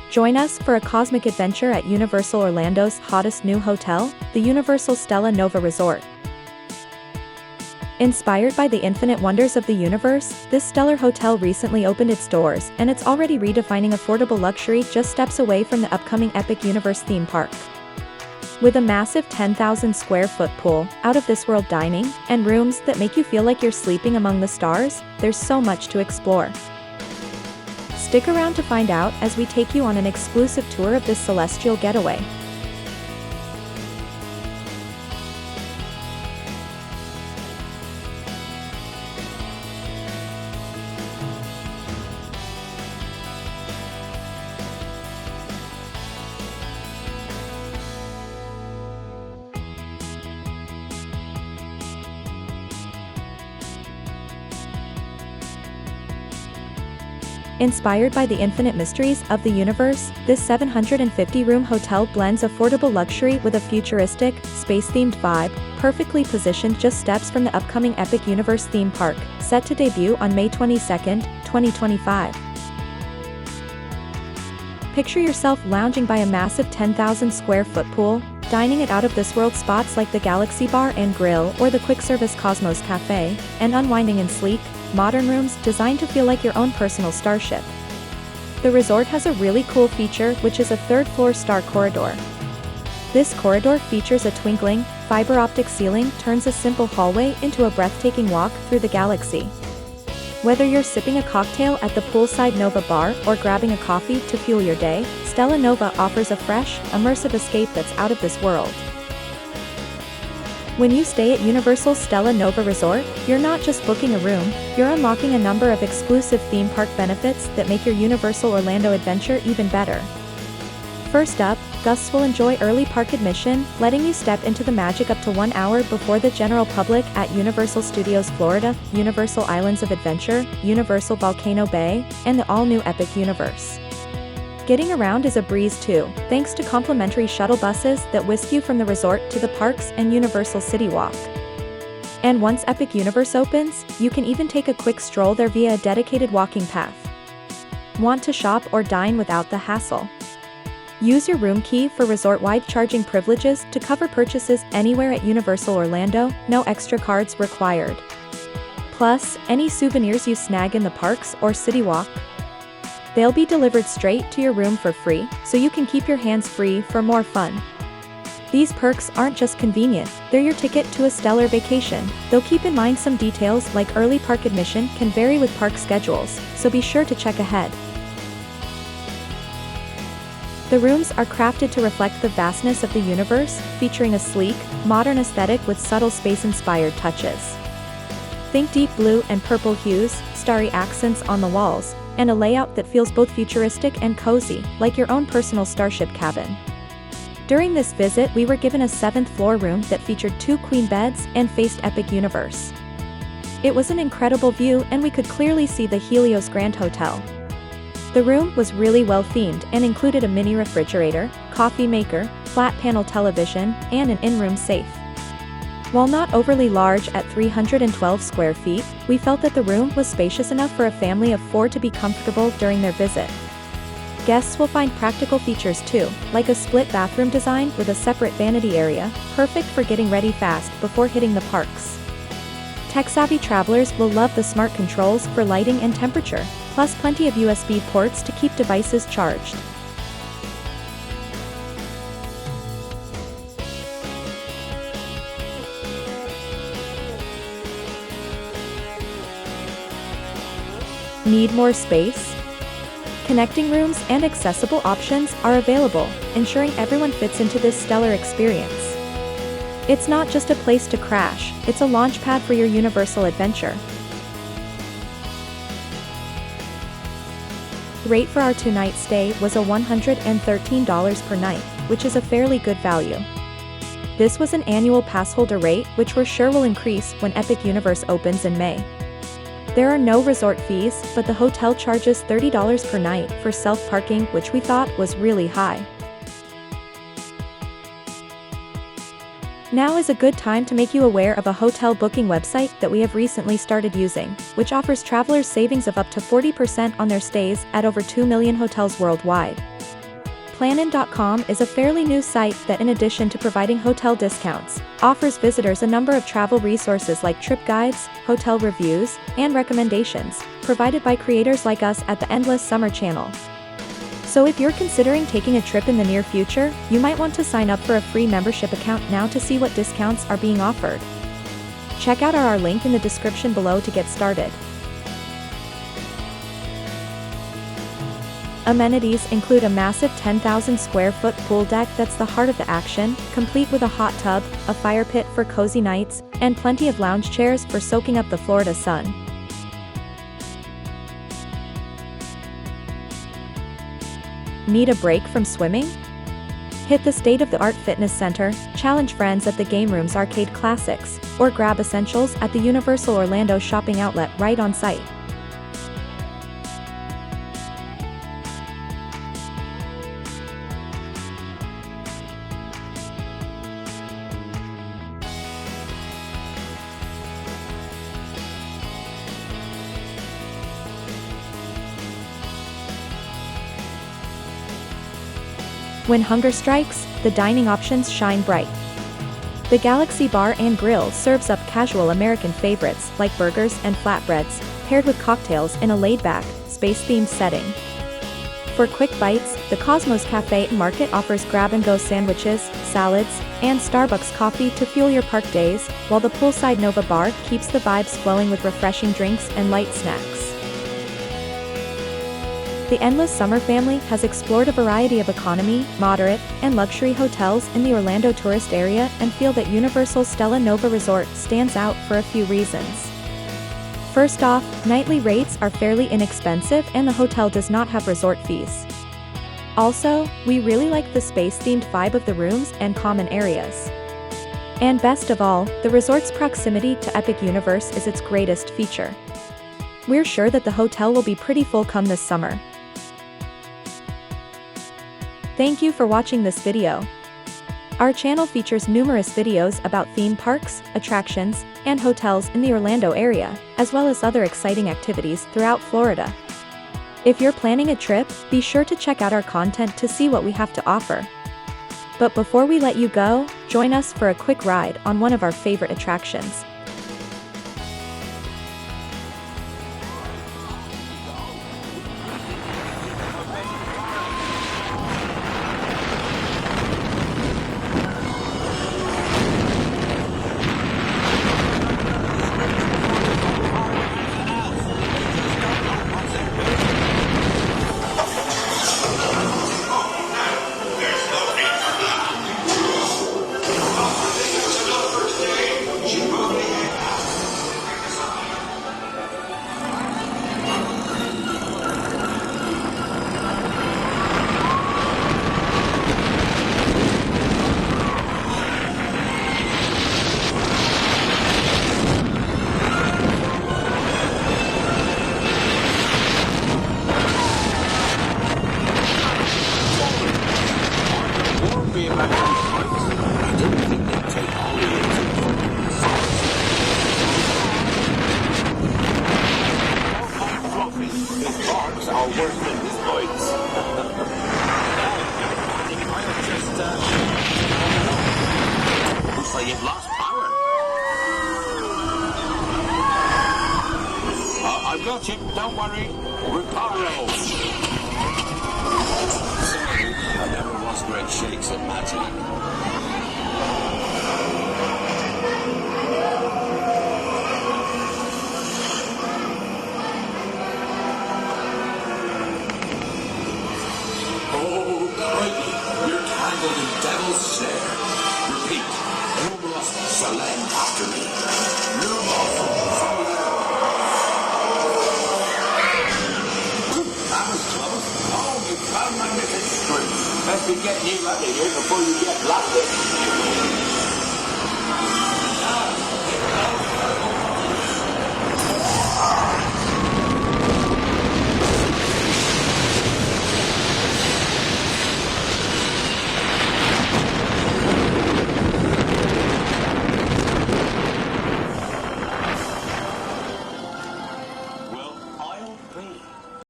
Join us for a cosmic adventure at Universal Orlando's hottest new hotel, the Universal Stella Nova Resort. Inspired by the infinite wonders of the universe, this stellar hotel recently opened its doors, and it's already redefining affordable luxury just steps away from the upcoming Epic Universe theme park. With a massive 10,000 square foot pool, out-of-this-world dining, and rooms that make you feel like you're sleeping among the stars, there's so much to explore. Stick around to find out as we take you on an exclusive tour of this celestial getaway. Inspired by the infinite mysteries of the universe, this 750-room hotel blends affordable luxury with a futuristic, space-themed vibe, perfectly positioned just steps from the upcoming Epic Universe theme park, set to debut on May 22, 2025. Picture yourself lounging by a massive 10,000 square foot pool, dining at out-of-this-world spots like the Galaxy Bar and Grill or the quick-service Cosmos Cafe, and unwinding in sleek, modern rooms designed to feel like your own personal starship. The resort has a really cool feature, which is a third-floor star corridor. This corridor features a twinkling, fiber-optic ceiling turns a simple hallway into a breathtaking walk through the galaxy. Whether you're sipping a cocktail at the poolside Nova Bar or grabbing a coffee to fuel your day, Stella Nova offers a fresh, immersive escape that's out of this world. When you stay at Universal Stella Nova Resort, you're not just booking a room, you're unlocking a number of exclusive theme park benefits that make your Universal Orlando adventure even better. First up, guests will enjoy early park admission, letting you step into the magic up to 1 hour before the general public at Universal Studios Florida, Universal Islands of Adventure, Universal Volcano Bay, and the all-new Epic Universe. Getting around is a breeze too, thanks to complimentary shuttle buses that whisk you from the resort to the parks and Universal City Walk. And once Epic Universe opens, you can even take a quick stroll there via a dedicated walking path. Want to shop or dine without the hassle? Use your room key for resort-wide charging privileges to cover purchases anywhere at Universal Orlando, no extra cards required. Plus, any souvenirs you snag in the parks or City Walk, they'll be delivered straight to your room for free, so you can keep your hands free for more fun. These perks aren't just convenient, they're your ticket to a stellar vacation, though keep in mind some details like early park admission can vary with park schedules, so be sure to check ahead. The rooms are crafted to reflect the vastness of the universe, featuring a sleek, modern aesthetic with subtle space-inspired touches. Think deep blue and purple hues, starry accents on the walls, and a layout that feels both futuristic and cozy, like your own personal starship cabin. During this visit, we were given a 7th floor room that featured 2 queen beds and faced Epic Universe. It was an incredible view, and we could clearly see the Helios Grand Hotel. The room was really well themed and included a mini refrigerator, coffee maker, flat panel television, and an in-room safe. While not overly large at 312 square feet, we felt that the room was spacious enough for a family of 4 to be comfortable during their visit. Guests will find practical features too, like a split bathroom design with a separate vanity area, perfect for getting ready fast before hitting the parks. Tech-savvy travelers will love the smart controls for lighting and temperature, plus plenty of USB ports to keep devices charged. Need more space? Connecting rooms and accessible options are available, ensuring everyone fits into this stellar experience. It's not just a place to crash, it's a launchpad for your Universal adventure. Rate for our 2-night stay was $113 per night, which is a fairly good value. This was an annual pass holder rate, which we're sure will increase when Epic Universe opens in May. There are no resort fees, but the hotel charges $30 per night for self-parking, which we thought was really high. Now is a good time to make you aware of a hotel booking website that we have recently started using, which offers travelers savings of up to 40% on their stays at over 2 million hotels worldwide. Planin.com is a fairly new site that, in addition to providing hotel discounts, offers visitors a number of travel resources like trip guides, hotel reviews, and recommendations, provided by creators like us at the Endless Summer channel. So if you're considering taking a trip in the near future, you might want to sign up for a free membership account now to see what discounts are being offered. Check out our link in the description below to get started. Amenities include a massive 10,000 square foot pool deck that's the heart of the action, complete with a hot tub, a fire pit for cozy nights, and plenty of lounge chairs for soaking up the Florida sun. Need a break from swimming? Hit the state-of-the-art fitness center, challenge friends at the Game Room's arcade classics, or grab essentials at the Universal Orlando shopping outlet right on site. When hunger strikes, the dining options shine bright. The Galaxy Bar and Grill serves up casual American favorites like burgers and flatbreads, paired with cocktails in a laid-back, space-themed setting. For quick bites, the Cosmos Cafe and Market offers grab-and-go sandwiches, salads, and Starbucks coffee to fuel your park days, while the poolside Nova Bar keeps the vibes flowing with refreshing drinks and light snacks. The Endless Summer family has explored a variety of economy, moderate, and luxury hotels in the Orlando tourist area and feel that Universal Stella Nova Resort stands out for a few reasons. First off, nightly rates are fairly inexpensive and the hotel does not have resort fees. Also, we really like the space-themed vibe of the rooms and common areas. And best of all, the resort's proximity to Epic Universe is its greatest feature. We're sure that the hotel will be pretty full come this summer. Thank you for watching this video. Our channel features numerous videos about theme parks, attractions, and hotels in the Orlando area, as well as other exciting activities throughout Florida. If you're planning a trip, be sure to check out our content to see what we have to offer. But before we let you go, join us for a quick ride on one of our favorite attractions. Looks like you've lost power. I've got you. Don't worry. Reparo. Sorry, I never was great shakes at magic. In devil's snare. Repeat. Numerous select after me. Numerous That was close. Oh, you found my missing string. Best be getting you out of here before you get blasted.